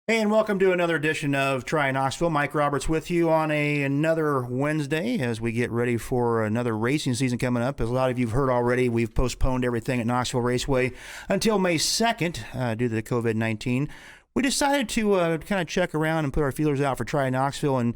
Hey, and welcome to another edition of Try Knoxville. Mike Roberts with you on another Wednesday as we get ready for another racing season coming up. As a lot of you have heard already, we've postponed everything at Knoxville Raceway until May 2nd due to the COVID-19. We decided to kind of check around and put our feelers out for Try Knoxville, and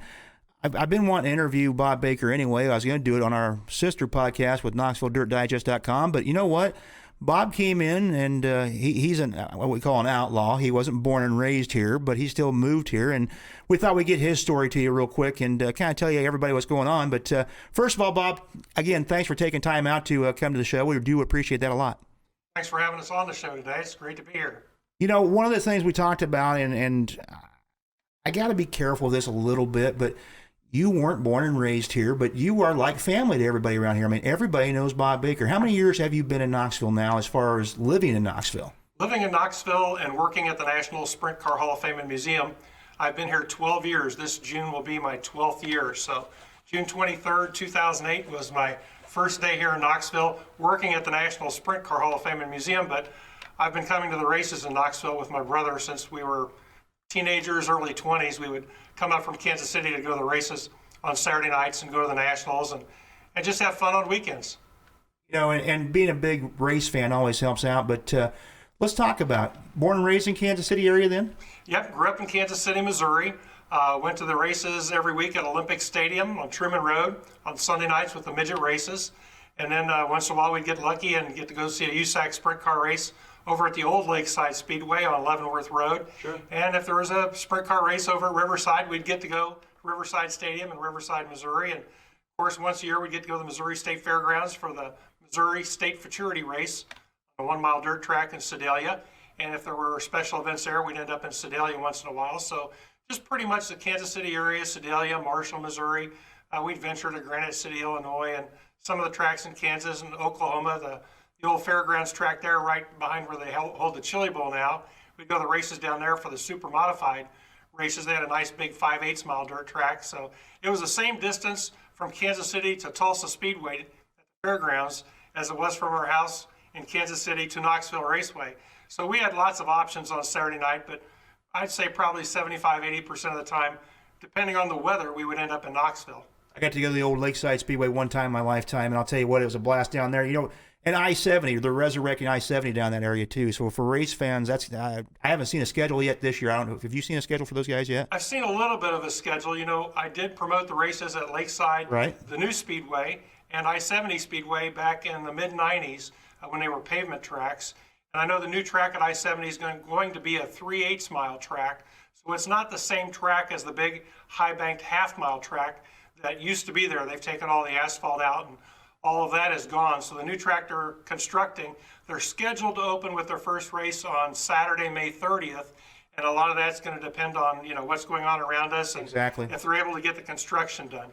I've been wanting to interview Bob Baker anyway. I was going to do it on our sister podcast with KnoxvilleDirtDigest.com, but you know what? Bob came in, and he's what we call an outlaw. He wasn't born and raised here, but he still moved here. And we thought we'd get his story to you real quick and kind of tell you everybody what's going on. But first of all, Bob, again, thanks for taking time out to come to the show. We do appreciate that a lot. Thanks for having us on the show today. It's great to be here. You know, one of the things we talked about, and I got to be careful of this a little bit, but you weren't born and raised here, but you are like family to everybody around here. I mean, everybody knows Bob Baker. How many years have you been in Knoxville now as far as living in Knoxville? Living in Knoxville and working at the National Sprint Car Hall of Fame and Museum, I've been here 12 years. This June will be my 12th year. So June 23rd, 2008 was my first day here in Knoxville working at the National Sprint Car Hall of Fame and Museum, but I've been coming to the races in Knoxville with my brother since we were teenagers, early 20s. We would come up from Kansas City to go to the races on Saturday nights and go to the Nationals and just have fun on weekends. You know, and being a big race fan always helps out, but let's talk about born and raised in Kansas City area then? Yep, grew up in Kansas City, Missouri. Went to the races every week at Olympic Stadium on Truman Road on Sunday nights with the midget races. And then once in a while we'd get lucky and get to go see a USAC sprint car race over at the old Lakeside Speedway on Leavenworth Road. Sure. And if there was a sprint car race over at Riverside, we'd get to go to Riverside Stadium in Riverside, Missouri. And of course, once a year we'd get to go to the Missouri State Fairgrounds for the Missouri State Futurity Race, a 1 mile dirt track in Sedalia. And if there were special events there, we'd end up in Sedalia once in a while. So just pretty much the Kansas City area, Sedalia, Marshall, Missouri. We'd venture to Granite City, Illinois, and some of the tracks in Kansas and Oklahoma, the old fairgrounds track there right behind where they hold the Chili Bowl now. We'd go to the races down there for the super modified races. They had a nice big 5/8 mile dirt track. So it was the same distance from Kansas City to Tulsa Speedway at the fairgrounds as it was from our house in Kansas City to Knoxville Raceway. So we had lots of options on Saturday night, but I'd say probably 75–80% of the time, depending on the weather, we would end up in Knoxville. I got to go to the old Lakeside Speedway one time in my lifetime, and I'll tell you what, it was a blast down there. You know, and I-70, they're resurrecting I-70 down that area too. So for race fans, that's I haven't seen a schedule yet this year. I don't know. Have you seen a schedule for those guys yet? I've seen a little bit of a schedule. You know, I did promote the races at Lakeside, right, the new Speedway, and I-70 Speedway back in the mid-'90s when they were pavement tracks. And I know the new track at I-70 is going to be a 3/8 mile track. So it's not the same track as the big high-banked half-mile track that used to be there. They've taken all the asphalt out and all of that is gone. So the new track they're constructing, they're scheduled to open with their first race on Saturday, May 30th. And a lot of that's going to depend on, you know, what's going on around us and exactly if they're able to get the construction done.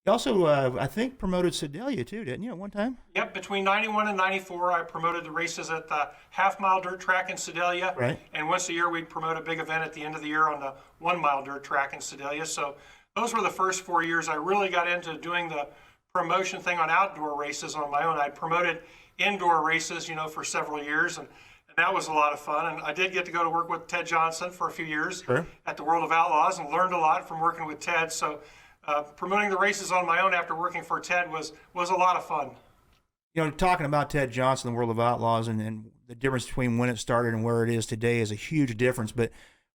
You also, I think, promoted Sedalia too, didn't you, at one time? Yep, between 91 and 94, I promoted the races at the half-mile dirt track in Sedalia. Right. And once a year, we'd promote a big event at the end of the year on the 1 mile dirt track in Sedalia. So those were the first 4 years I really got into doing the promotion thing on outdoor races on my own. I'd promoted indoor races, you know, for several years, and that was a lot of fun. And I did get to go to work with Ted Johnson for a few years sure, at the World of Outlaws and learned a lot from working with Ted. So promoting the races on my own after working for Ted was a lot of fun. You know, talking about Ted Johnson, the World of Outlaws, and the difference between when it started and where it is today is a huge difference. But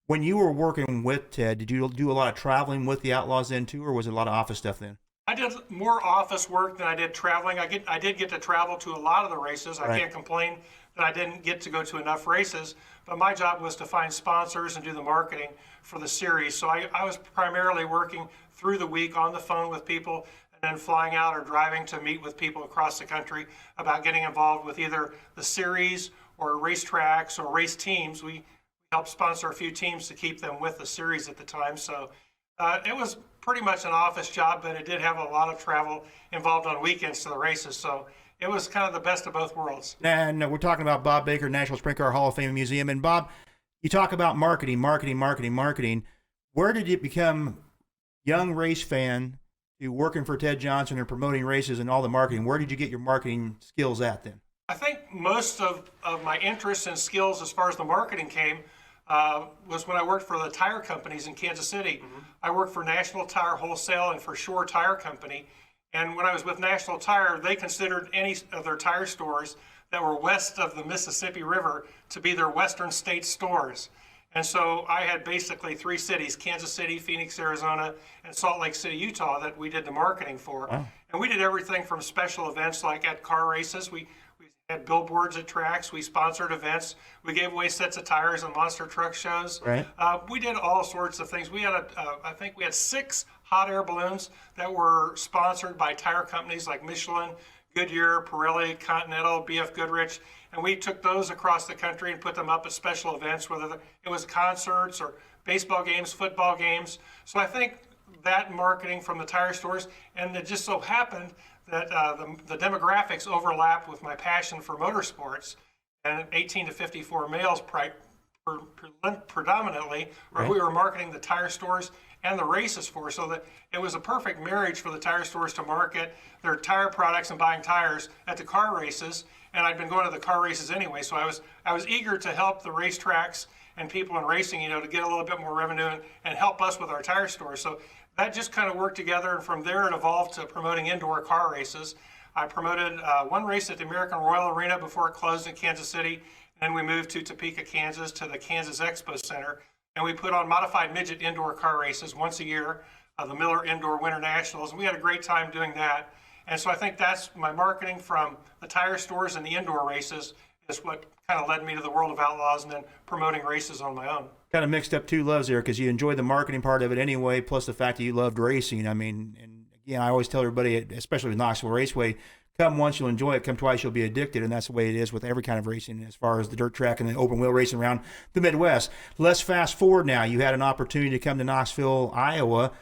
when you were working with Ted, did you do a lot of traveling with the Outlaws then too, or was it a lot of office stuff then? I did more office work than I did traveling. I did get to travel to a lot of the races. I can't complain that I didn't get to go to enough races, but my job was to find sponsors and do the marketing for the series. So I was primarily working through the week on the phone with people and then flying out or driving to meet with people across the country about getting involved with either the series or racetracks or race teams. We helped sponsor a few teams to keep them with the series at the time. So it was pretty much an office job, but it did have a lot of travel involved on weekends to the races. So it was kind of the best of both worlds. And we're talking about Bob Baker, National Sprint Car Hall of Fame Museum. And Bob, you talk about marketing. Where did you become young race fan to working for Ted Johnson and promoting races and all the marketing? Where did you get your marketing skills at then? I think most of my interests and skills as far as the marketing came was when I worked for the tire companies in Kansas City. I worked for National Tire Wholesale and for Shore Tire Company. And when I was with National Tire, they considered any of their tire stores that were west of the Mississippi River to be their western state stores. And so I had basically 3 cities, Kansas City, Phoenix, Arizona, and Salt Lake City, Utah, that we did the marketing for. Wow. And we did everything from special events like at car races. We had billboards at tracks. We sponsored events. We gave away sets of tires on monster truck shows. Right. We did all sorts of things. We had, I think we had 6 hot air balloons that were sponsored by tire companies like Michelin, Goodyear, Pirelli, Continental, BF Goodrich, and we took those across the country and put them up at special events, whether it was concerts or baseball games, football games. So I think that marketing from the tire stores, and it just so happened that the demographics overlapped with my passion for motorsports, and 18 to 54 males predominantly, or we were marketing the tire stores and the races for, so that it was a perfect marriage for the tire stores to market their tire products and buying tires at the car races. And I'd been going to the car races anyway, so I was eager to help the racetracks and people in racing, to get a little bit more revenue and help us with our tire stores. So that just kind of worked together, and from there it evolved to promoting indoor car races. I promoted one race at the American Royal Arena before it closed in Kansas City, and then we moved to Topeka, Kansas, to the Kansas Expo Center, and we put on modified midget indoor car races once a year, the Miller Indoor Winter Nationals, and we had a great time doing that. And so I think that's my marketing from the tire stores and the indoor races is what kind of led me to the world of outlaws and then promoting races on my own. Kind of mixed up 2 loves there, because you enjoyed the marketing part of it anyway, plus the fact that you loved racing. I mean, and again, I always tell everybody, especially with Knoxville Raceway, come once you'll enjoy it, come twice you'll be addicted, and that's the way it is with every kind of racing as far as the dirt track and the open wheel racing around the Midwest. Let's fast forward now. You had an opportunity to come to Knoxville, Iowa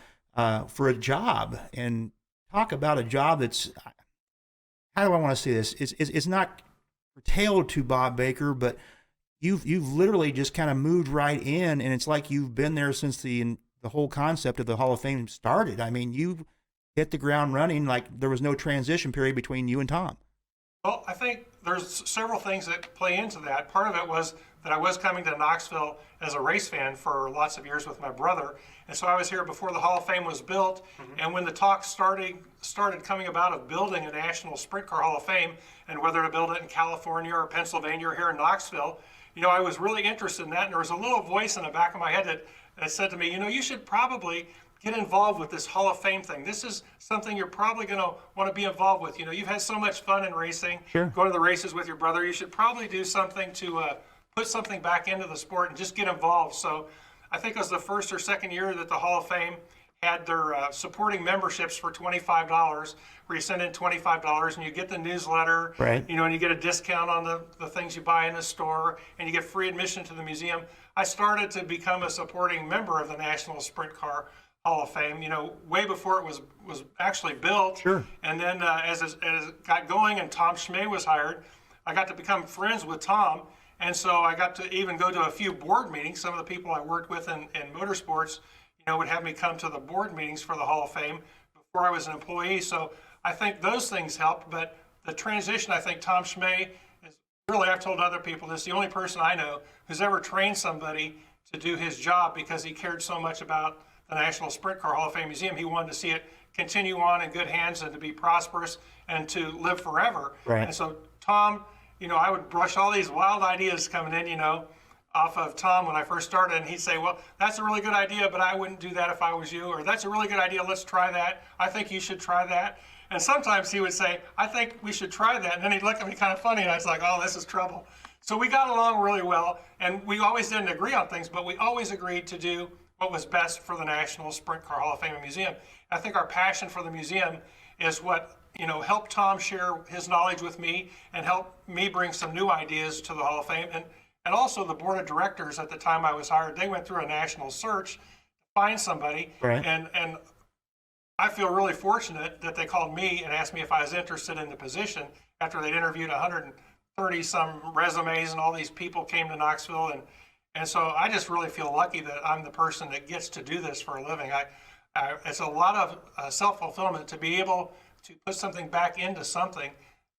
for a job, and talk about a job that's, how do I want to say this? It's not curtailed to Bob Baker, but you've literally just kind of moved right in, and it's like you've been there since the whole concept of the Hall of Fame started. I mean, you hit the ground running, like there was no transition period between you and Tom. Well, I think there's several things that play into that. Part of it was that I was coming to Knoxville as a race fan for lots of years with my brother, and so I was here before the Hall of Fame was built. And when the talk started coming about of building a National Sprint Car Hall of Fame, and whether to build it in California or Pennsylvania or here in Knoxville, I was really interested in that. And there was a little voice in the back of my head that said to me, you should probably get involved with this Hall of Fame thing. This is something you're probably going to want to be involved with. You've had so much fun in racing, going to the races with your brother. You should probably do something to put something back into the sport and just get involved. So I think it was the first or second year that the Hall of Fame had their supporting memberships for $25, where you send in $25 and you get the newsletter, right. And you get a discount on the things you buy in the store, and you get free admission to the museum. I started to become a supporting member of the National Sprint Car Hall of Fame, way before it was actually built. Sure. And then as it got going and Tom Schmay was hired, I got to become friends with Tom. And so I got to even go to a few board meetings. Some of the people I worked with in motorsports, would have me come to the board meetings for the Hall of Fame before I was an employee. So I think those things helped. But the transition, I think Tom Schmay is really, I've told other people this, the only person I know who's ever trained somebody to do his job because he cared so much about the National Sprint Car Hall of Fame Museum. He wanted to see it continue on in good hands and to be prosperous and to live forever. Right. And so Tom, I would brush all these wild ideas coming in, off of Tom when I first started, and he'd say, well, that's a really good idea, but I wouldn't do that if I was you, or that's a really good idea, let's try that. I think you should try that. And sometimes he would say, I think we should try that. And then he'd look at me kind of funny, and I was like, oh, this is trouble. So we got along really well, and we always didn't agree on things, but we always agreed to do what was best for the National Sprint Car Hall of Fame and Museum. I think our passion for the museum is what helped Tom share his knowledge with me and help me bring some new ideas to the Hall of Fame. And also the board of directors at the time I was hired, they went through a national search to find somebody. Right. And I feel really fortunate that they called me and asked me if I was interested in the position after they'd interviewed 130 some resumes and all these people came to Knoxville. And so I just really feel lucky that I'm the person that gets to do this for a living. It's a lot of self-fulfillment to be able to put something back into something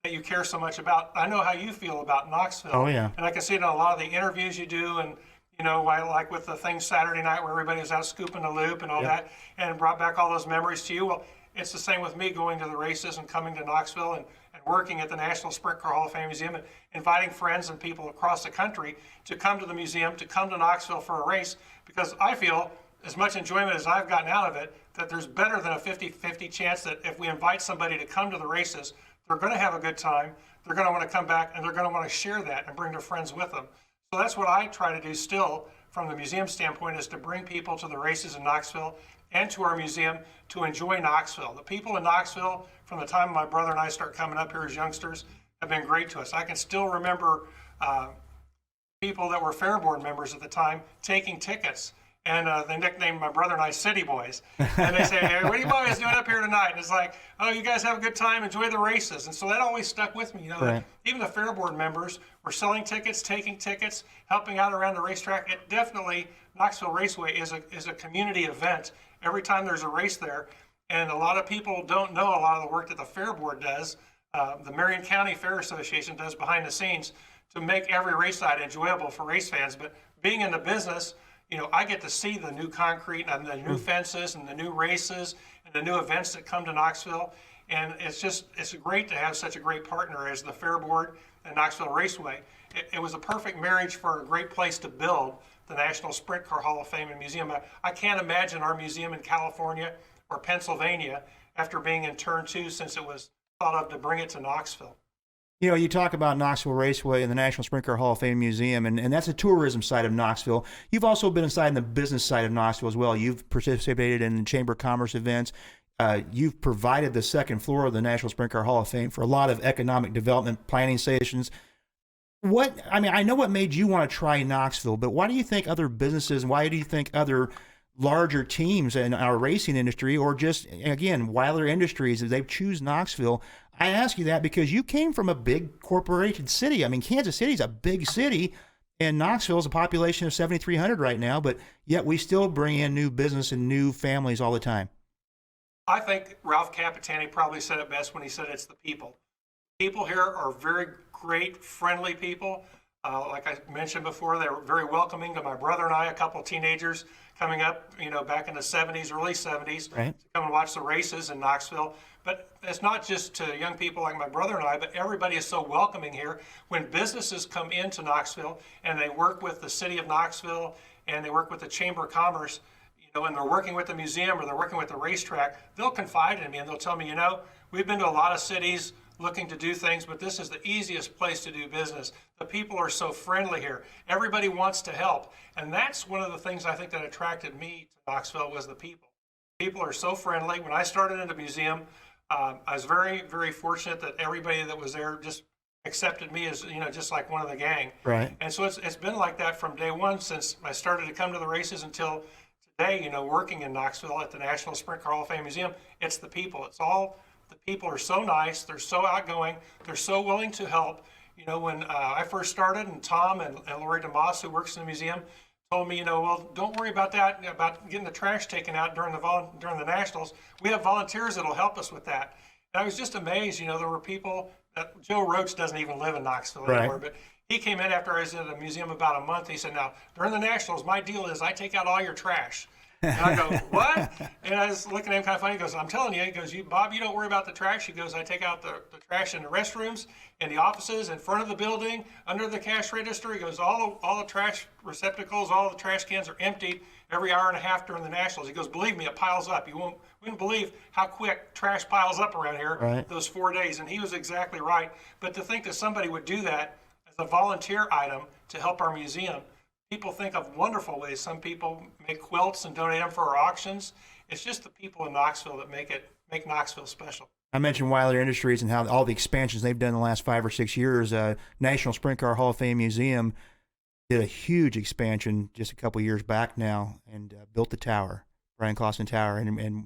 that you care so much about. I know how you feel about Knoxville. Oh, yeah. And I can see it in a lot of the interviews you do and like with the thing Saturday night where everybody was out scooping the loop and all that, and brought back all those memories to you. Well, it's the same with me going to the races and coming to Knoxville and working at the National Sprint Car Hall of Fame Museum and inviting friends and people across the country to come to the museum, to come to Knoxville for a race, because I feel as much enjoyment as I've gotten out of it, that there's better than a 50-50 chance that if we invite somebody to come to the races, they're going to have a good time, they're going to want to come back, and they're going to want to share that and bring their friends with them. So that's what I try to do still from the museum standpoint, is to bring people to the races in Knoxville and to our museum to enjoy Knoxville. The people in Knoxville, from the time my brother and I start coming up here as youngsters, have been great to us. I can still remember people that were Fair Board members at the time taking tickets, and they nicknamed my brother and I City Boys. And they say, hey, what are you boys doing up here tonight? And it's like, oh, you guys have a good time, enjoy the races. And so that always stuck with me. That even the Fair Board members were selling tickets, taking tickets, helping out around the racetrack. It definitely, Knoxville Raceway is a community event every time there's a race there. And a lot of people don't know a lot of the work that the Fair Board does, the Marion County Fair Association does behind the scenes to make every race site enjoyable for race fans. But being in the business, I get to see the new concrete and the new fences and the new races and the new events that come to Knoxville. And it's great to have such a great partner as the Fair Board and Knoxville Raceway. It was a perfect marriage for a great place to build the National Sprint Car Hall of Fame and Museum. I can't imagine our museum in California or Pennsylvania after being in turn 2 since it was thought of to bring it to Knoxville. You talk about Knoxville Raceway and the National Sprint Car Hall of Fame Museum, and that's the tourism side of Knoxville. You've also been inside in the business side of Knoxville as well. You've participated in Chamber of Commerce events. You've provided the second floor of the National Sprint Car Hall of Fame for a lot of economic development planning sessions. I know what made you want to try Knoxville, but why do you think other businesses, why do you think other larger teams in our racing industry, or just, again, Weiler Industries, if they choose Knoxville? I ask you that because you came from a big corporated city. Kansas City is a big city, and Knoxville is a population of 7,300 right now, but yet we still bring in new business and new families all the time. I think Ralph Capitani probably said it best when he said it's the people. People here are very great, friendly people. Like I mentioned before, they were very welcoming to my brother and I, a couple of teenagers coming up, back in the 70s, early 70s, right, to come and watch the races in Knoxville. But it's not just to young people like my brother and I, but everybody is so welcoming here. When businesses come into Knoxville and they work with the city of Knoxville and they work with the Chamber of Commerce, and they're working with the museum or they're working with the racetrack, they'll confide in me and they'll tell me, we've been to a lot of cities looking to do things, but this is the easiest place to do business. The people are so friendly here. Everybody wants to help. And that's one of the things I think that attracted me to Knoxville was the people. People are so friendly. When I started in the museum, I was very, very fortunate that everybody that was there just accepted me as, just like one of the gang. Right. And so it's been like that from day one since I started to come to the races until today, working in Knoxville at the National Sprint Car Hall of Fame Museum. It's the people. The people are so nice. They're so outgoing. They're so willing to help. When I first started, and Tom and Lori DeMoss, who works in the museum, told me, well, don't worry about that, about getting the trash taken out during the Nationals. We have volunteers that'll help us with that. And I was just amazed. There were people that Joe Roach doesn't even live in Knoxville anymore, but he came in after I was at the museum about a month. He said, now, during the Nationals, my deal is I take out all your trash. And I go, what? And I was looking at him kind of funny. He goes, I'm telling you. He goes, Bob, you don't worry about the trash. He goes, I take out the trash in the restrooms, in the offices, in front of the building, under the cash register. He goes, all the trash receptacles, all the trash cans are emptied every hour and a half during the Nationals. He goes, believe me, it piles up. You wouldn't believe how quick trash piles up around here those 4 days. And he was exactly right. But to think that somebody would do that as a volunteer item to help our museum, people think of wonderful ways. Some people make quilts and donate them for our auctions. It's just the people in Knoxville that make Knoxville special. I mentioned Weiler Industries and how all the expansions they've done in the last 5 or 6 years. National Sprint Car Hall of Fame Museum did a huge expansion just a couple years back now and built the tower, Brian Clausen Tower. And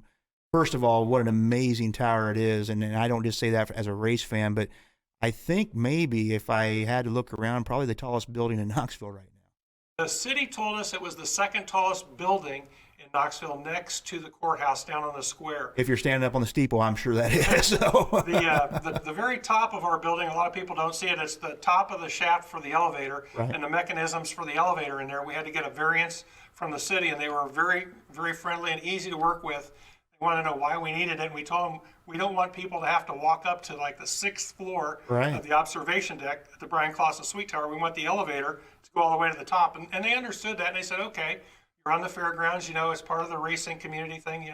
first of all, what an amazing tower it is. And I don't just say that as a race fan, but I think maybe if I had to look around, probably the tallest building in Knoxville right now. The city told us it was the second tallest building in Knoxville, next to the courthouse down on the square. If you're standing up on the steeple, I'm sure that is. So. The very top of our building, a lot of people don't see it. It's the top of the shaft for the elevator, Right. and the mechanisms for the elevator in there. We had to get a variance from the city, and they were very, very friendly and easy to work with. They wanted to know why we needed it, and we told them we don't want people to have to walk up to like the 6th floor Right. of the observation deck at the Brian Clausen Suite Tower. We want the elevator to go all the way to the top, and they understood that, and they said, okay, you're on the fairgrounds, it's part of the racing community thing,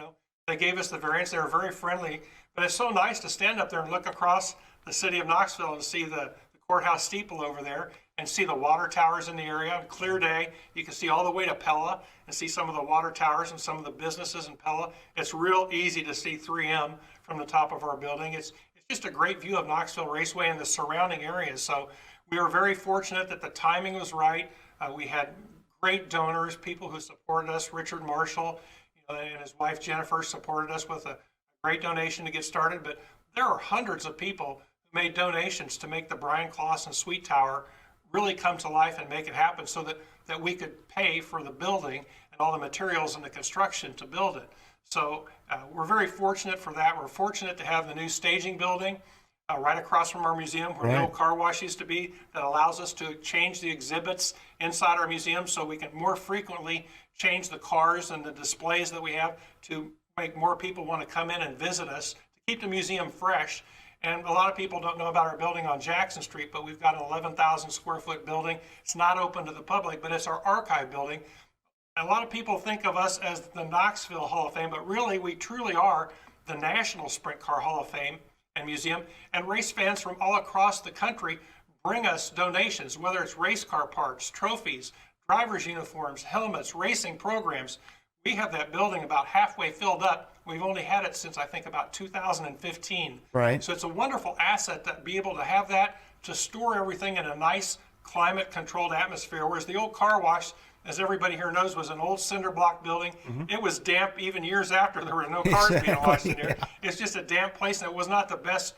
They gave us the variance. They were very friendly, but it's so nice to stand up there and look across the city of Knoxville and see the courthouse steeple over there and see the water towers in the area. On a clear day, you can see all the way to Pella and see some of the water towers and some of the businesses in Pella. It's real easy to see 3M from the top of our building. It's just a great view of Knoxville Raceway and the surrounding areas. So we were very fortunate that the timing was right. We had great donors, people who supported us. Richard Marshall, and his wife Jennifer supported us with a great donation to get started. But there are hundreds of people who made donations to make the Brian Clausen Suite Tower really come to life and make it happen, so that we could pay for the building and all the materials and the construction to build it. So we're very fortunate for that. We're fortunate to have the new staging building right across from our museum, where the old car wash used to be, that allows us to change the exhibits inside our museum so we can more frequently change the cars and the displays that we have to make more people want to come in and visit us, to keep the museum fresh. And a lot of people don't know about our building on Jackson Street, but we've got an 11,000 square foot building. It's not open to the public, but it's our archive building. A lot of people think of us as the Knoxville Hall of Fame, but really we truly are the National Sprint Car Hall of Fame and Museum. And race fans from all across the country bring us donations, whether it's race car parts, trophies, drivers' uniforms, helmets, racing programs. We have that building about halfway filled up. We've only had it since, I think, about 2015. Right. So it's a wonderful asset to be able to have that, to store everything in a nice climate-controlled atmosphere, whereas the old car wash, as everybody here knows, was an old cinder block building. It was damp even years after there were no cars being washed in here. It's just a damp place, and it was not the best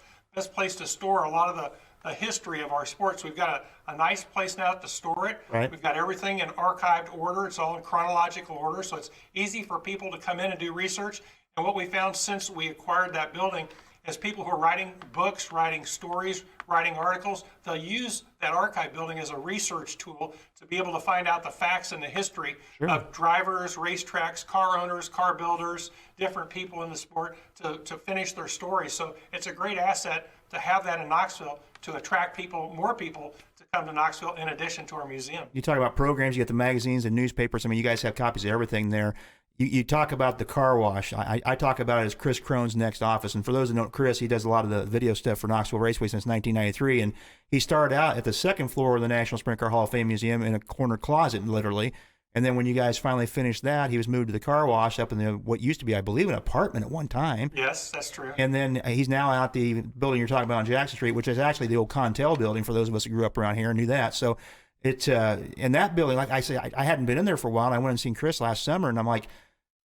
place to store a lot of the history of our sports. We've got a nice place now to store it. Right. We've got everything in archived order. It's all in chronological order, so it's easy for people to come in and do research. And what we found since we acquired that building is people who are writing books, writing stories, writing articles, they'll use that archive building as a research tool to be able to find out the facts and the history of drivers, racetracks, car owners, car builders, different people in the sport to finish their stories. So it's a great asset to have that in Knoxville to attract people, more people to come to Knoxville in addition to our museum. You talk about programs, you get the magazines and newspapers. I mean, you guys have copies of everything there. You talk about the car wash. I talk about it as Chris Crone's next office. And for those that know Chris, he does a lot of the video stuff for Knoxville Raceway since 1993. And he started out at the second floor of the National Sprint Car Hall of Fame Museum in a corner closet, literally. And then when you guys finally finished that, he was moved to the car wash up in what used to be, I believe, an apartment at one time. Yes, that's true. And then he's now out the building you're talking about on Jackson Street, which is actually the old Contel building for those of us who grew up around here and knew that. So it's in that building, like I say, I hadn't been in there for a while. And I went and seen Chris last summer, and I'm like,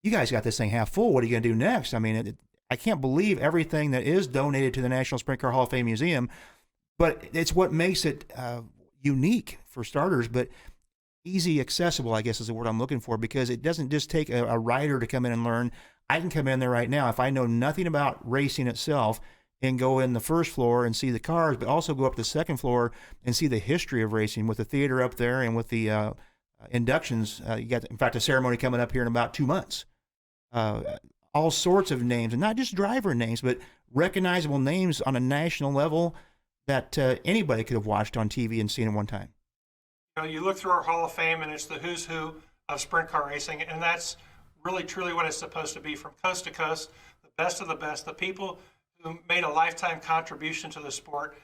you guys got this thing half full. What are you going to do next? I mean, I can't believe everything that is donated to the National Sprint Car Hall of Fame Museum, but it's what makes it unique for starters, but easy accessible, I guess is the word I'm looking for, because it doesn't just take a rider to come in and learn. I can come in there right now if I know nothing about racing itself and go in the first floor and see the cars, but also go up to the second floor and see the history of racing with the theater up there and with the inductions. You got, in fact, a ceremony coming up here in about 2 months. All sorts of names, and not just driver names, but recognizable names on a national level that anybody could have watched on TV and seen at one time. You look through our Hall of Fame, and it's the who's who of sprint car racing, and that's really truly what it's supposed to be, from coast to coast, the best of the best. The people who made a lifetime contribution to the sport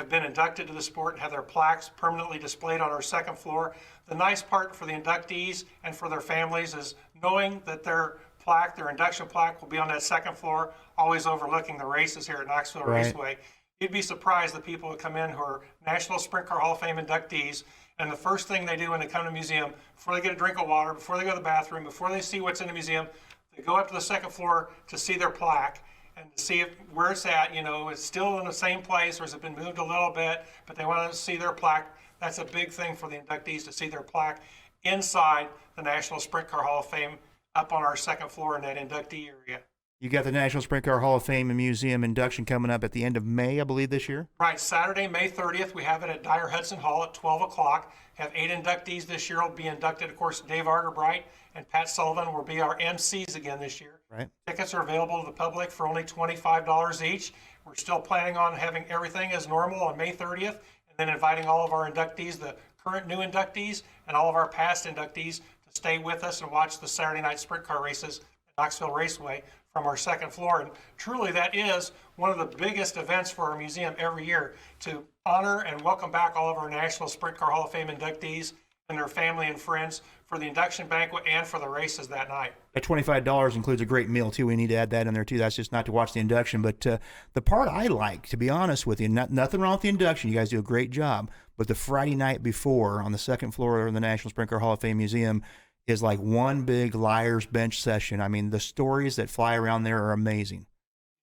have been inducted to the sport and have their plaques permanently displayed on our second floor. The nice part for the inductees and for their families is knowing that their plaque, their induction plaque, will be on that second floor, always overlooking the races here at Knoxville Raceway. You'd be surprised the people who come in who are National Sprint Car Hall of Fame inductees, and the first thing they do when they come to the museum, before they get a drink of water, before they go to the bathroom, before they see what's in the museum, they go up to the second floor to see their plaque and to see where it's at. It's still in the same place, or has it been moved a little bit, but they want to see their plaque. That's a big thing for the inductees, to see their plaque. inside the National Sprint Car Hall of Fame up on our second floor in that inductee area. You got the National Sprint Car Hall of Fame and Museum induction coming up at the end of May, I believe, this year. Right, Saturday, May 30th, we have it at Dyer Hudson Hall at 12 o'clock. Have 8 inductees this year. Will be inducted, of course, Dave Argerbright and Pat Sullivan will be our MCs again this year. Right. Tickets are available to the public for only $25 each. We're still planning on having everything as normal on May 30th, and then inviting all of our inductees, the current new inductees, and all of our past inductees to stay with us and watch the Saturday night sprint car races at Knoxville Raceway from our second floor. And truly, that is one of the biggest events for our museum every year, to honor and welcome back all of our National Sprint Car Hall of Fame inductees and their family and friends for the induction banquet and for the races that night. That $25 includes a great meal, too. We need to add that in there, too. That's just not to watch the induction. But the part I like, to be honest with you, nothing wrong with the induction. You guys do a great job. But the Friday night before on the second floor of the National Sprint Car Hall of Fame Museum is like one big liar's bench session. I mean, the stories that fly around there are amazing.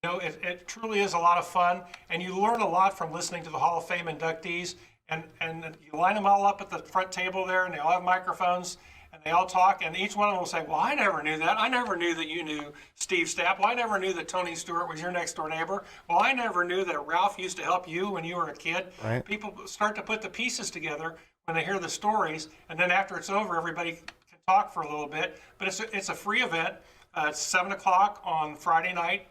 You know, it truly is a lot of fun, and you learn a lot from listening to the Hall of Fame inductees. And you line them all up at the front table there, and they all have microphones, and they all talk, and each one of them will say, well, I never knew that. I never knew that you knew Steve Stapp. Well, I never knew that Tony Stewart was your next door neighbor. Well, I never knew that Ralph used to help you when you were a kid. Right. People start to put the pieces together when they hear the stories, and then after it's over, everybody can talk for a little bit. But it's a free event. It's 7 o'clock on Friday night,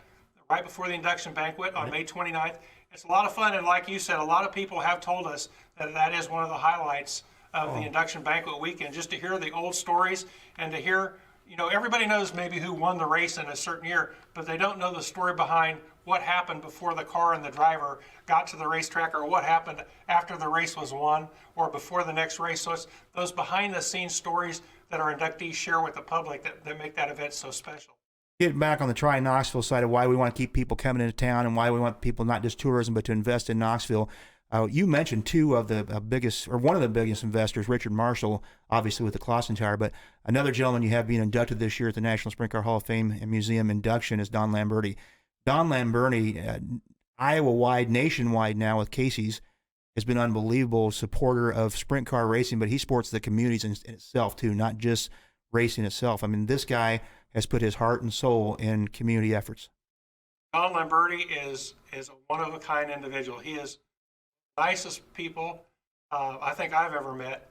right before the induction banquet on May 29th. It's a lot of fun, and like you said, a lot of people have told us that that is one of the highlights of the induction banquet weekend, just to hear the old stories and to hear, you know, everybody knows maybe who won the race in a certain year, but they don't know the story behind what happened before the car and the driver got to the racetrack, or what happened after the race was won or before the next race. So it's those behind-the-scenes stories that our inductees share with the public that make that event so special. Getting back on the Try Knoxville side of why we want to keep people coming into town and why we want people not just tourism but to invest in Knoxville. You mentioned two of the biggest, or one of the biggest investors, Richard Marshall, obviously with the Clausen Tower, but another gentleman you have being inducted this year at the National Sprint Car Hall of Fame and Museum induction is Don Lamberti. Don Lamberti, Iowa-wide, nationwide now with Casey's, has been unbelievable supporter of sprint car racing, but he supports the communities in itself too, not just racing itself. I mean, this guy has put his heart and soul in community efforts. Don Lamberti is a one-of-a-kind individual. He is the nicest people I think I've ever met.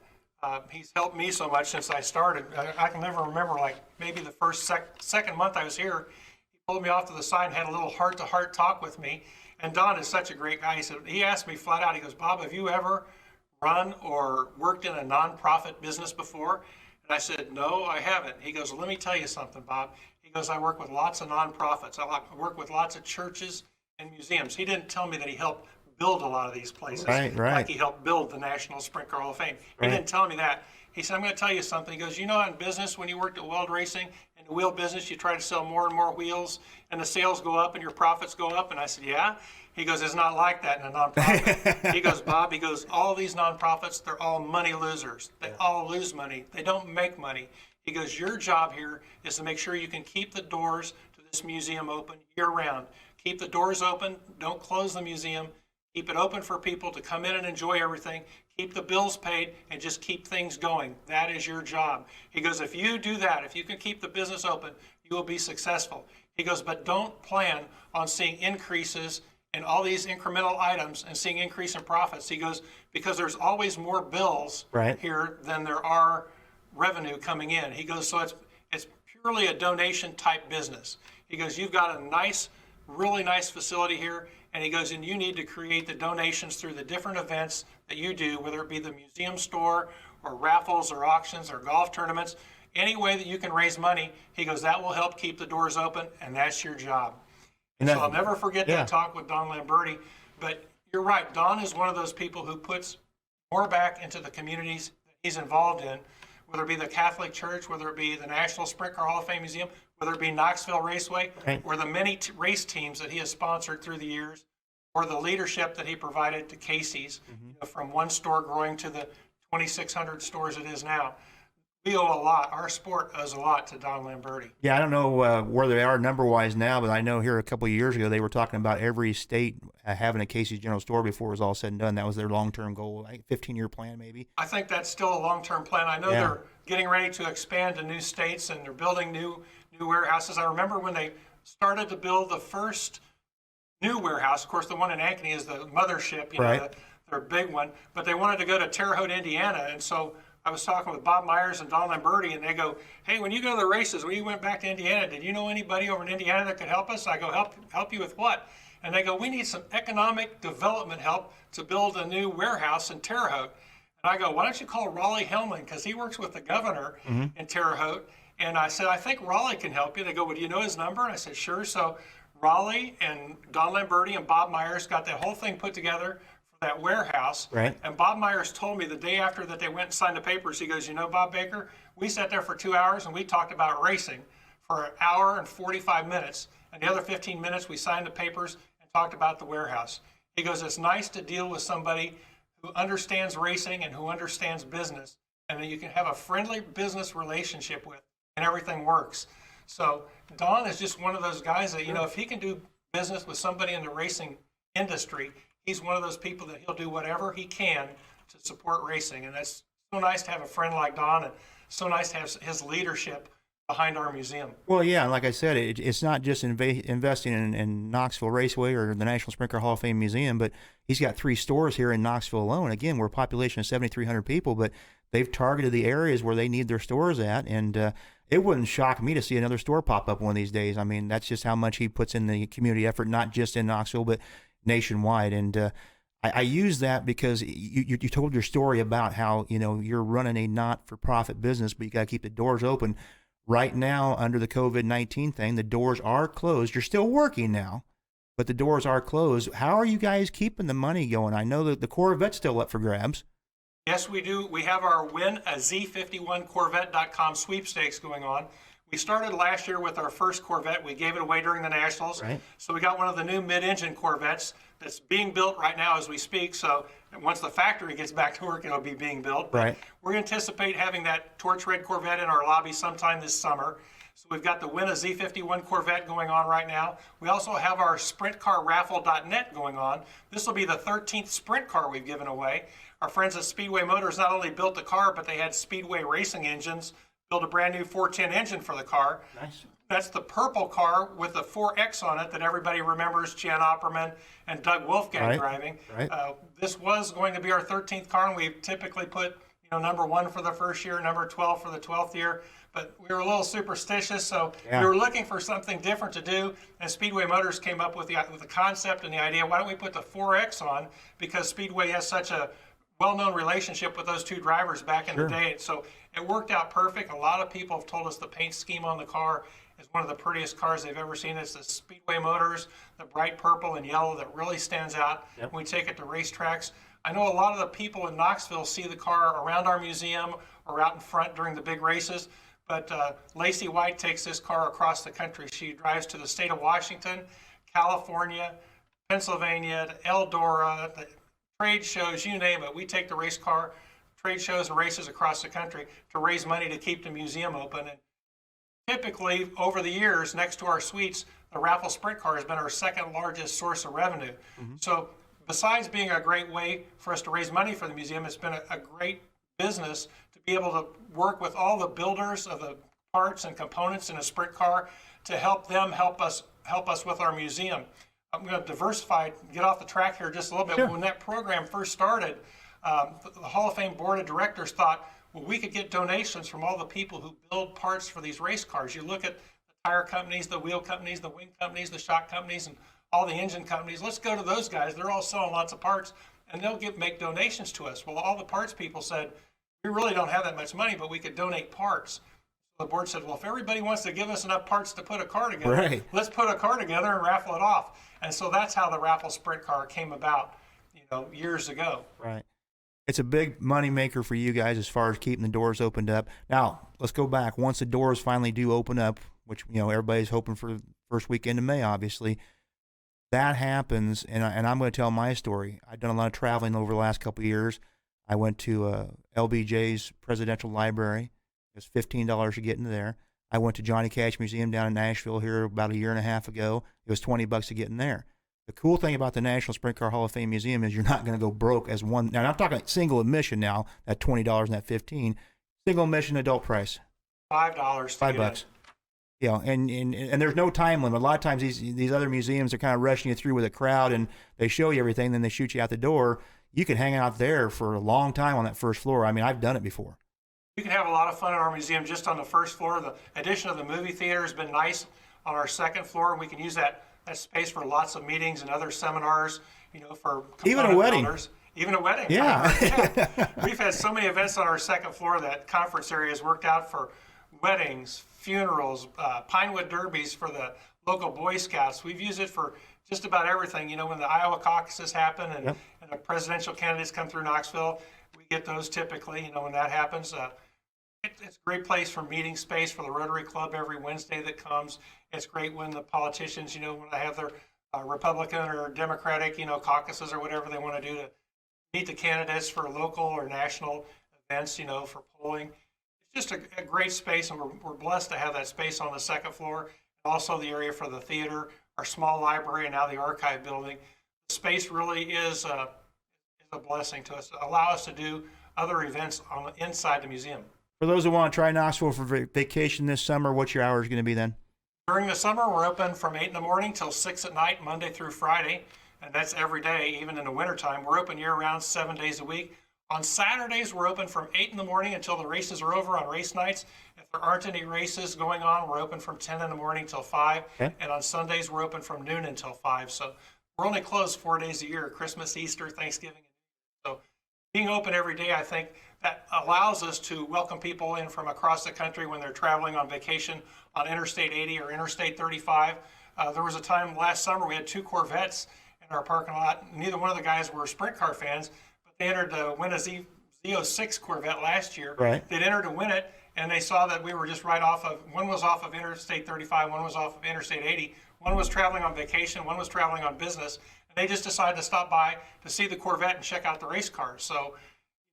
He's helped me so much since I started. I can never remember, like maybe the first second month I was here, he pulled me off to the side and had a little heart-to-heart talk with me. And Don is such a great guy. He asked me flat out, he goes, Bob, have you ever run or worked in a nonprofit business before? And I said, no, I haven't. He goes, well, let me tell you something, Bob. He goes, I work with lots of nonprofits. I work with lots of churches and museums. He didn't tell me that he helped build a lot of these places. Right. Like he helped build the National Sprint Car Hall of Fame. He didn't tell me that. He said, I'm going to tell you something. He goes, you know, in business, when you worked at Weld Racing, in the wheel business, you try to sell more and more wheels, and the sales go up and your profits go up. And I said, yeah. He goes, it's not like that in a nonprofit. He goes, Bob, he goes, all these nonprofits, they're all money losers. They all lose money. They don't make money. He goes, your job here is to make sure you can keep the doors to this museum open year-round. Keep the doors open. Don't close the museum. Keep it open for people to come in and enjoy everything. Keep the bills paid and just keep things going. That is your job. He goes, if you do that, if you can keep the business open, you will be successful. He goes, but don't plan on seeing increases in all these incremental items and seeing increase in profits. He goes, because there's always more bills here than there are revenue coming in. He goes, so it's purely a donation type business. He goes, you've got a nice, really nice facility here. And he goes, and you need to create the donations through the different events that you do, whether it be the museum store or raffles or auctions or golf tournaments, any way that you can raise money. He goes, that will help keep the doors open, and that's your job. And so I'll never forget that talk with Don Lamberti. But you're right, Don is one of those people who puts more back into the communities that he's involved in, whether it be the Catholic Church, whether it be the National Sprint Car Hall of Fame Museum, whether it be Knoxville Raceway, or the many race teams that he has sponsored through the years, or the leadership that he provided to Casey's, you know, from one store growing to the 2,600 stores it is now. We owe a lot. Our sport owes a lot to Don Lamberti. Yeah, I don't know where they are number-wise now, but I know here a couple of years ago they were talking about every state having a Casey's General Store before it was all said and done. That was their long-term goal, like 15-year plan maybe. I think that's still a long-term plan. I know getting ready to expand to new states, and they're building new warehouses. I remember when they started to build the first new warehouse. Of course, the one in Ankeny is the mothership, Right. their big one. But they wanted to go to Terre Haute, Indiana, and so I was talking with Bob Myers and Don Lamberti, and they go, "Hey, when you go to the races, when you went back to Indiana, did you know anybody over in Indiana that could help us?" I go, "Help you with what?" And they go, "We need some economic development help to build a new warehouse in Terre Haute." And I go, "Why don't you call Raleigh Hellman, because he works with the governor in Terre Haute." And I said, "I think Raleigh can help you." They go, "Well, do you know his number?" And I said, "Sure." So Raleigh and Don Lamberti and Bob Myers got that whole thing put together for that warehouse. Right. And Bob Myers told me the day after that they went and signed the papers, he goes, "You know, Bob Baker, we sat there for 2 hours and we talked about racing for an hour and 45 minutes. And the other 15 minutes we signed the papers and talked about the warehouse." He goes, "It's nice to deal with somebody who understands racing and who understands business, and that you can have a friendly business relationship with, and everything works." So Don is just one of those guys that, if he can do business with somebody in the racing industry, he's one of those people that he'll do whatever he can to support racing. And that's so nice to have a friend like Don, and so nice to have his leadership behind our museum. Well, yeah, like I said, it's not just investing in Knoxville Raceway or the National Sprint Car Hall of Fame Museum, but he's got 3 stores here in Knoxville alone. Again, we're a population of 7,300 people, but they've targeted the areas where they need their stores at, and it wouldn't shock me to see another store pop up one of these days. I mean, that's just how much he puts in the community effort, not just in Knoxville, but nationwide. And I use that because you told your story about how, you're running a not-for-profit business, but you got to keep the doors open. Right now, under the COVID-19 thing, the doors are closed. You're still working now, but the doors are closed. How are you guys keeping the money going? I know that the Corvette's still up for grabs. Yes, we do. We have our Win a Z51Corvette.com sweepstakes going on. We started last year with our first Corvette. We gave it away during the Nationals. Right. So we got one of the new mid-engine Corvettes that's being built right now as we speak. So once the factory gets back to work, it'll be being built. Right. We anticipate having that torch red Corvette in our lobby sometime this summer. So we've got the Win a Z51 Corvette going on right now. We also have our SprintCarRaffle.net going on. This will be the 13th sprint car we've given away. Our friends at Speedway Motors not only built the car, but they had Speedway racing engines, built a brand new 410 engine for the car. Nice. That's the purple car with the 4X on it that everybody remembers Jan Opperman and Doug Wolfgang driving. Right. This was going to be our 13th car, and we typically put number 1 for the first year, number 12 for the 12th year. But we were a little superstitious, so we were looking for something different to do. And Speedway Motors came up with the concept and the idea, why don't we put the 4X on? Because Speedway has such a well-known relationship with those 2 drivers back in the day. So it worked out perfect. A lot of people have told us the paint scheme on the car is one of the prettiest cars they've ever seen. It's the Speedway Motors, the bright purple and yellow that really stands out when we take it to racetracks. I know a lot of the people in Knoxville see the car around our museum or out in front during the big races, but Lacey White takes this car across the country. She drives to the state of Washington, California, Pennsylvania, Eldora, the trade shows, you name it. We take the race car, trade shows and races across the country to raise money to keep the museum open. And typically, over the years, next to our suites, the raffle sprint car has been our second largest source of revenue. So besides being a great way for us to raise money for the museum, it's been a great business to be able to work with all the builders of the parts and components in a sprint car to help us with our museum. I'm going to diversify, get off the track here just a little bit. Sure. When that program first started, the Hall of Fame Board of Directors thought, well, we could get donations from all the people who build parts for these race cars. You look at the tire companies, the wheel companies, the wing companies, the shock companies, and all the engine companies. Let's go to those guys. They're all selling lots of parts, and they'll make donations to us. Well, all the parts people said, we really don't have that much money, but we could donate parts. The board said, well, if everybody wants to give us enough parts to put a car together, let's put a car together and raffle it off. And so that's how the raffle sprint car came about, years ago. Right. It's a big money maker for you guys as far as keeping the doors opened up. Now, let's go back. Once the doors finally do open up, which, everybody's hoping for the first weekend of May, obviously, that happens, and I'm going to tell my story. I've done a lot of traveling over the last couple of years. I went to LBJ's Presidential Library. It was $15 to get into there. I went to Johnny Cash Museum down in Nashville here about a year and a half ago. It was $20 to get in there. The cool thing about the National Sprint Car Hall of Fame Museum is you're not going to go broke as one. Now, I'm talking single admission now, that $20 and that $15. Single admission adult price. $5. $5. Yeah, and there's no time limit. A lot of times these other museums are kind of rushing you through with a crowd, and they show you everything, then they shoot you out the door. You can hang out there for a long time on that first floor. I mean, I've done it before. You can have a lot of fun at our museum just on the first floor. The addition of the movie theater has been nice on our second floor, and we can use that space for lots of meetings and other seminars, for even a wedding. builders. Even a wedding. Yeah. Yeah. We've had so many events on our second floor that conference area has worked out for weddings, funerals, Pinewood derbies for the local Boy Scouts. We've used it for just about everything. When the Iowa caucuses happen and the presidential candidates come through Knoxville, we get those typically, when that happens. It's a great place for meeting space for the Rotary Club every Wednesday that comes. It's great when the politicians, when they have their Republican or Democratic, caucuses or whatever they want to do to meet the candidates for local or national events, for polling. It's just a great space, and we're blessed to have that space on the second floor. Also the area for the theater, our small library, and now the archive building. The space really is a blessing to us. Allow us to do other events inside the museum. For those who want to try Knoxville for vacation this summer, what's your hours going to be then? During the summer, we're open from 8 in the morning till 6 at night, Monday through Friday. And that's every day, even in the wintertime. We're open year-round, 7 days a week. On Saturdays, we're open from 8 in the morning until the races are over on race nights. If there aren't any races going on, we're open from 10 in the morning till 5. Okay. And on Sundays, we're open from noon until 5. So we're only closed 4 days a year, Christmas, Easter, Thanksgiving. So being open every day, I think that allows us to welcome people in from across the country when they're traveling on vacation on Interstate 80 or Interstate 35. There was a time last summer we had 2 Corvettes in our parking lot. Neither one of the guys were sprint car fans, but they entered to win a Z06 Corvette last year. Right. They'd entered to win it, and they saw that we were just right off of, one was off of Interstate 35, one was off of Interstate 80, one was traveling on vacation, one was traveling on business, and they just decided to stop by to see the Corvette and check out the race cars. So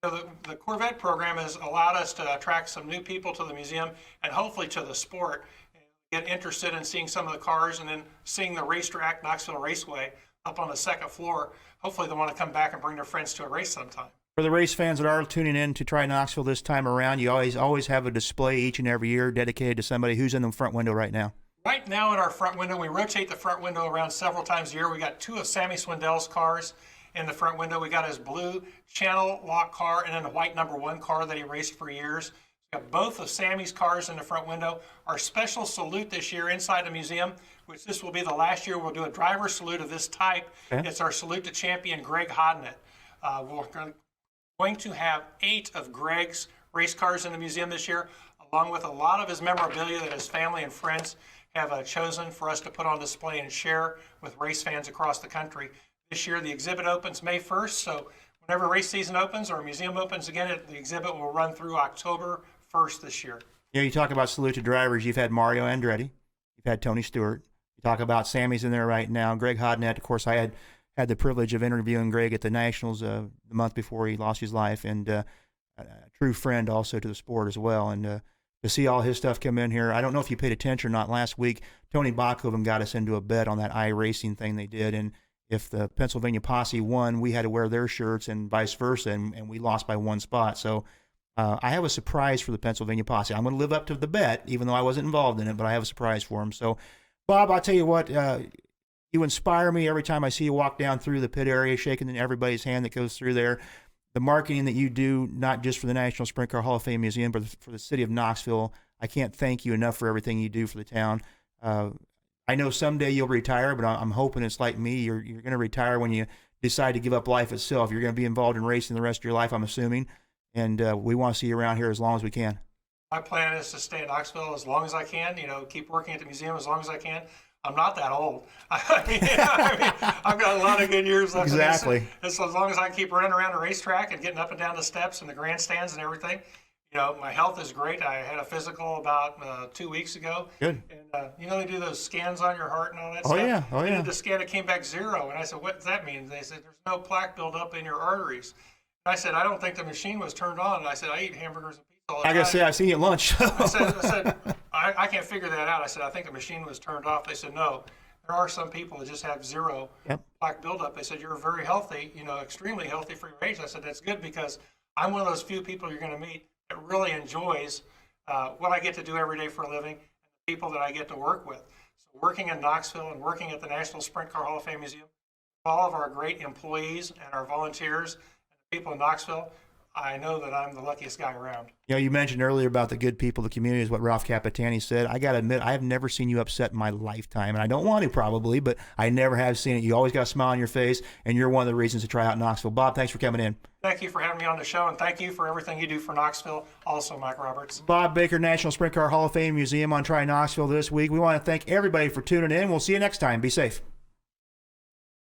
the Corvette program has allowed us to attract some new people to the museum and hopefully to the sport, and get interested in seeing some of the cars and then seeing the racetrack, Knoxville Raceway, up on the second floor. Hopefully they want to come back and bring their friends to a race sometime. For the race fans that are tuning in to try Knoxville this time around, you always have a display each and every year dedicated to somebody. Who's in the front window right now? Right now in our front window, we rotate the front window around several times a year. We got 2 of Sammy Swindell's cars in the front window. We got his blue channel lock car and then a white number 1 car that he raced for years. We got both of Sammy's cars in the front window. Our special salute this year inside the museum, which this will be the last year we'll do a driver salute of this type. Okay. It's our salute to champion Greg Hodnett. We're going to have 8 of Greg's race cars in the museum this year, along with a lot of his memorabilia that his family and friends have chosen for us to put on display and share with race fans across the country. This year, the exhibit opens May 1st, so whenever race season opens or museum opens again, the exhibit will run through October 1st this year. You talk about salute to drivers. You've had Mario Andretti. You've had Tony Stewart. You talk about Sammy's in there right now. Greg Hodnett, of course, I had the privilege of interviewing Greg at the Nationals the month before he lost his life, and a true friend also to the sport as well. And to see all his stuff come in here, I don't know if you paid attention or not last week. Tony Bachhoven got us into a bet on that iRacing thing they did, and if the Pennsylvania Posse won, we had to wear their shirts and vice versa, and we lost by 1 spot. So I have a surprise for the Pennsylvania Posse. I'm going to live up to the bet, even though I wasn't involved in it, but I have a surprise for them. So, Bob, I'll tell you what, you inspire me every time I see you walk down through the pit area, shaking everybody's hand that goes through there. The marketing that you do, not just for the National Sprint Car Hall of Fame Museum, but for the city of Knoxville, I can't thank you enough for everything you do for the town. I know someday you'll retire, but I'm hoping it's like me. You're going to retire when you decide to give up life itself. You're going to be involved in racing the rest of your life, I'm assuming, and we want to see you around here as long as we can. My plan is to stay in Knoxville as long as I can, keep working at the museum as long as I can. I'm not that old. I've got a lot of good years left. Exactly. As long as I can keep running around the racetrack and getting up and down the steps and the grandstands and everything. My health is great. I had a physical about 2 weeks ago. Good. And, they do those scans on your heart and all that stuff. Oh, yeah. They did the scan, it came back 0. And I said, what does that mean? They said, there's no plaque buildup in your arteries. And I said, I don't think the machine was turned on. And I said, I eat hamburgers and pizza all the time. I got to say, I've seen you at lunch. I said, I can't figure that out. I said, I think the machine was turned off. They said, no. There are some people that just have 0 plaque buildup. They said, you're very healthy, extremely healthy for your age. I said, that's good because I'm one of those few people you're going to meet that really enjoys what I get to do every day for a living, and the people that I get to work with. So working in Knoxville and working at the National Sprint Car Hall of Fame Museum, all of our great employees and our volunteers and the people in Knoxville, I know that I'm the luckiest guy around. You know, you mentioned earlier about the good people of the community is what Ralph Capitani said. I got to admit, I have never seen you upset in my lifetime, and I don't want to probably, but I never have seen it. You always got a smile on your face, and you're one of the reasons to try out Knoxville. Bob, thanks for coming in. Thank you for having me on the show, and thank you for everything you do for Knoxville, also Mike Roberts. Bob Baker, National Sprint Car Hall of Fame Museum on Try Knoxville this week. We want to thank everybody for tuning in. We'll see you next time. Be safe.